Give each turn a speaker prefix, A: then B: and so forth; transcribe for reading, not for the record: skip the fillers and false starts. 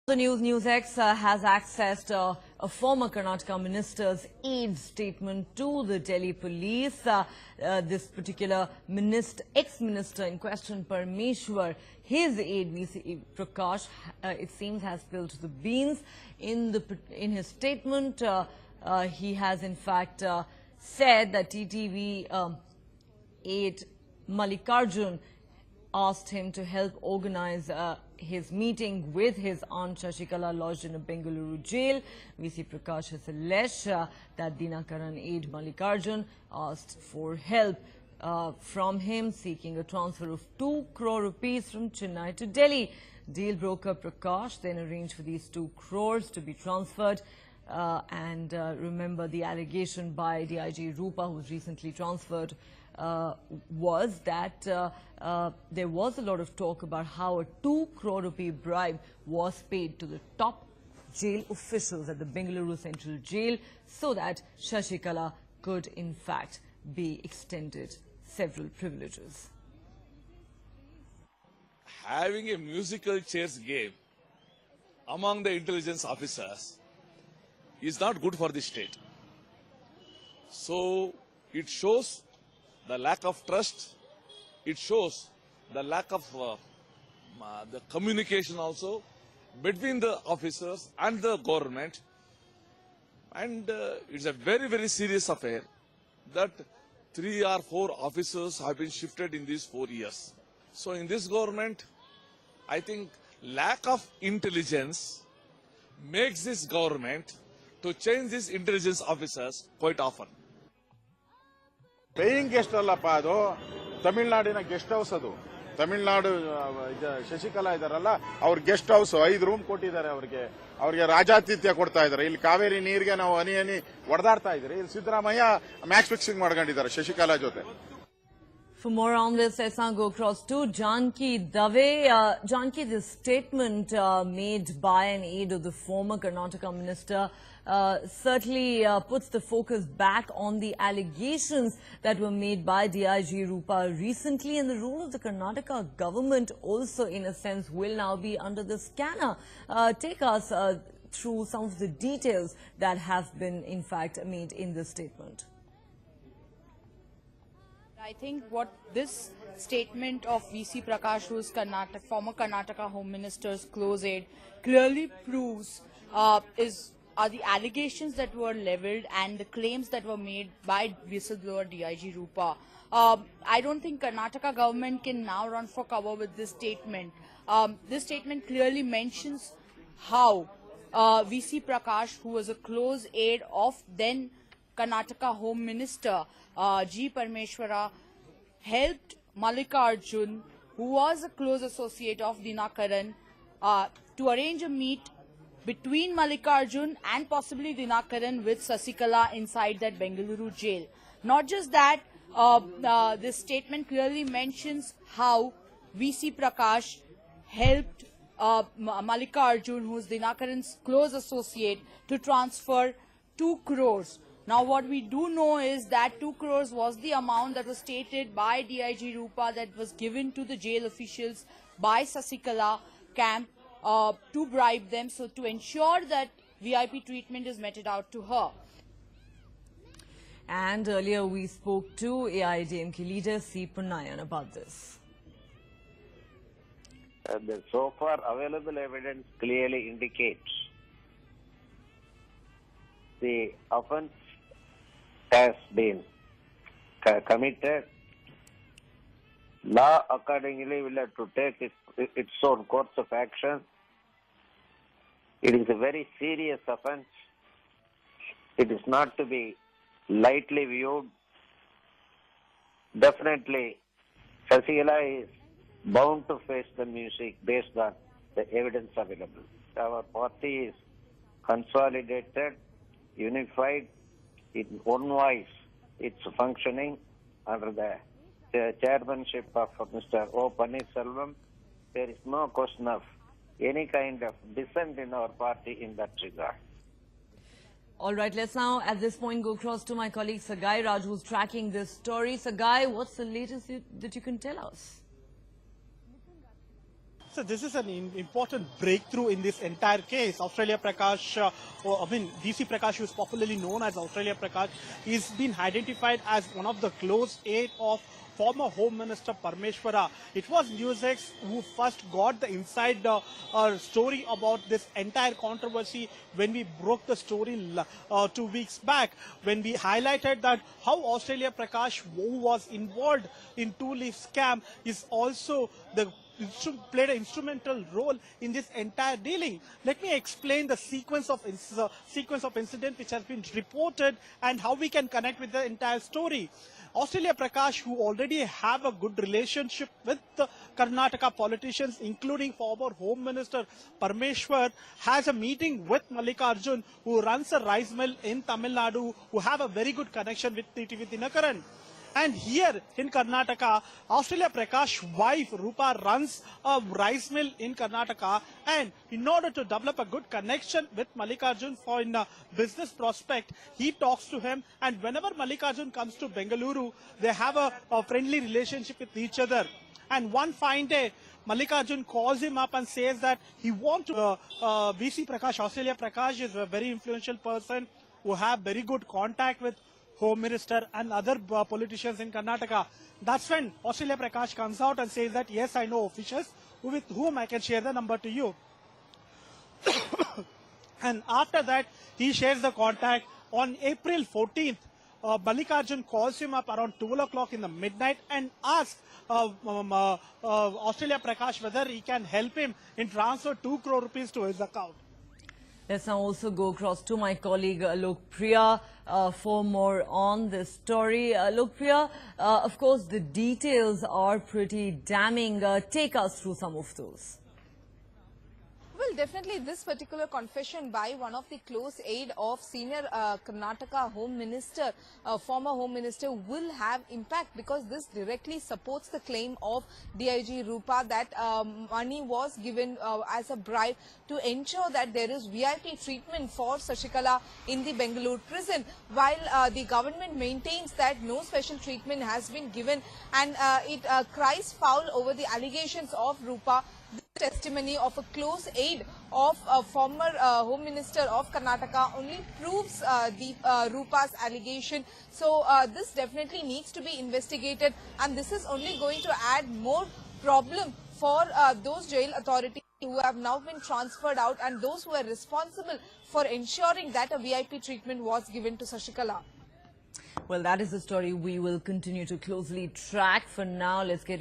A: The NewsX has accessed a former Karnataka Minister's aide statement to the Delhi police. This particular ex-minister in question, Parmeshwara, his aide, VK Prakash, it seems has spilled the beans. In his statement, he has in fact said that TTV aide Mallikarjun asked him to help organize his meeting with his aunt Sasikala lodged in a Bengaluru jail. VK Prakash has alleged that Dinakaran aide Mallikarjun asked for help from him, seeking a transfer of 2 crore rupees from Chennai to Delhi. Deal broker Prakash then arranged for these 2 crores to be transferred. Remember, the allegation by DIG D Roopa, who was recently transferred, was that there was a lot of talk about how a 2 crore rupee bribe was paid to the top jail officials at the Bengaluru Central Jail so that Sasikala could in fact be extended several privileges.
B: Having a musical chairs game among the intelligence officers is not good for the state. So it shows the lack of trust, it shows the lack of the communication also between the officers and the government, and it's a very, very serious affair that 3 or 4 officers have been shifted in these 4 years. So in this government, I think lack of intelligence makes this government to change these intelligence officers quite often.
C: Paying guest ಅಲ್ಲಪ್ಪ, ಅದು ತಮಿಳುನಾಡಿನ guest house. ಅದು ತಮಿಳುನಾಡು ಶಶಿಕಲಾ ಇದಾರಲ್ಲ, ಅವ್ರ guest house 5 room ಕೊಟ್ಟಿದ್ದಾರೆ. ಅವ್ರಿಗೆ ರಾಜಾತಿಥ್ಯ ಕೊಡ್ತಾ ಇದಾರೆ. ಇಲ್ಲಿ ಕಾವೇರಿ ನೀರಿಗೆ ನಾವು ಹನಿ ಹೊಡೆದಾಡ್ತಾ ಇದ್ರಿ, ಇಲ್ಲಿ ಸಿದ್ದರಾಮಯ್ಯ ಮ್ಯಾಚ್ ಫಿಕ್ಸಿಂಗ್ ಮಾಡ್ಕೊಂಡಿದ್ದಾರೆ ಶಶಿಕಲಾ ಜೊತೆ.
A: For more on this, let's now go across to Janki Dave. Janki, this statement made by an aide of the former Karnataka Minister certainly puts the focus back on the allegations that were made by DIG Roopa recently, and the role of the Karnataka government also, in a sense, will now be under the scanner. Take us through some of the details that have been, in fact, made in this statement.
D: I think what this statement of VC Prakash, who is former Karnataka Home Minister's close aide, clearly proves are the allegations that were leveled and the claims that were made by whistleblower DIG Roopa. I don't think Karnataka government can now run for cover with this statement. This statement clearly mentions how VC Prakash, who was a close aide of then Karnataka Home Minister G Parmeshwara, helped Mallikarjun, who was a close associate of Dinakaran, to arrange a meet between Mallikarjun and possibly Dinakaran with Sasikala inside that Bengaluru jail. Not just that, this statement clearly mentions how VC Prakash helped Mallikarjun, who is Dinakaran's close associate, to transfer 2 crores. Now, what we do know is that 2 crores was the amount that was stated by DIG Roopa that was given to the jail officials by Sasikala camp to bribe them, so to ensure that VIP treatment is meted out to her.
A: And earlier we spoke to AIDMK leader C Prakash about this.
E: The so far available evidence clearly indicates the offence has been committed. Law accordingly will have to take its own course of action. It is a very serious offence. It is not to be lightly viewed. Definitely, Sasisala is bound to face the music based on the evidence available. Our party is consolidated, unified, in one voice. It's functioning under the chairmanship of Mr. O. Paneerselvam. There is no question of any kind of dissent in our party in that regard.
A: All right, let's now at this point go across to my colleague Sagai Raj, who's tracking this story. Sagai, what's the latest that you can tell us?
F: So this is an important breakthrough in this entire case. Australia Prakash, DC Prakash, who is popularly known as Australia Prakash, is been identified as one of the close aide of former Home Minister Parmeshwara. It was NewsX who first got the inside story about this entire controversy when we broke the story 2 weeks back, when we highlighted that how Australia Prakash, who was involved in two-leaf scam, is also played an instrumental role in this entire dealing. Let me explain the sequence of incident which has been reported and how we can connect with the entire story. Australia Prakash, who already have a good relationship with the Karnataka politicians, including former Home Minister Parmeshwar, has a meeting with Mallikarjun, who runs a rice mill in Tamil Nadu, who have a very good connection with TTV Dinakaran. And here in Karnataka, Australia Prakash's wife Roopa runs a rice mill in Karnataka, and in order to develop a good connection with Mallikarjun for a business prospect, he talks to him, and whenever Mallikarjun comes to Bengaluru, they have a friendly relationship with each other. And one fine day, Mallikarjun calls him up and says that he wants to VC Prakash. Australia Prakash is a very influential person who have very good contact with Home Minister and other politicians in Karnataka. That's when Australia Prakash comes out and says that, yes, I know officials with whom I can share the number to you. And after that, he shares the contact. On April 14th, Mallikarjun calls him up around 12 o'clock in the midnight and asks Australia Prakash whether he can help him in transfer 2 crore rupees to his account.
A: Let's now also go across to my colleague Lokpriya for more on this story. Lokpriya, of course, the details are pretty damning. Take us through some of those.
G: Well, definitely this particular confession by one of the close aide of senior Karnataka Home Minister, former Home Minister, will have impact, because this directly supports the claim of DIG D Roopa that money was given as a bribe to ensure that there is VIP treatment for Sasikala in the Bengaluru prison, while the government maintains that no special treatment has been given, and it cries foul over the allegations of Roopa. The testimony of a close aide of a former Home Minister of Karnataka only proves the Roopa's allegation. So this definitely needs to be investigated, and this is only going to add more problem for those jail authorities who have now been transferred out and those who are responsible for ensuring that a VIP treatment was given to Sasikala.
A: Well, that is the story we will continue to closely track. For now, let's get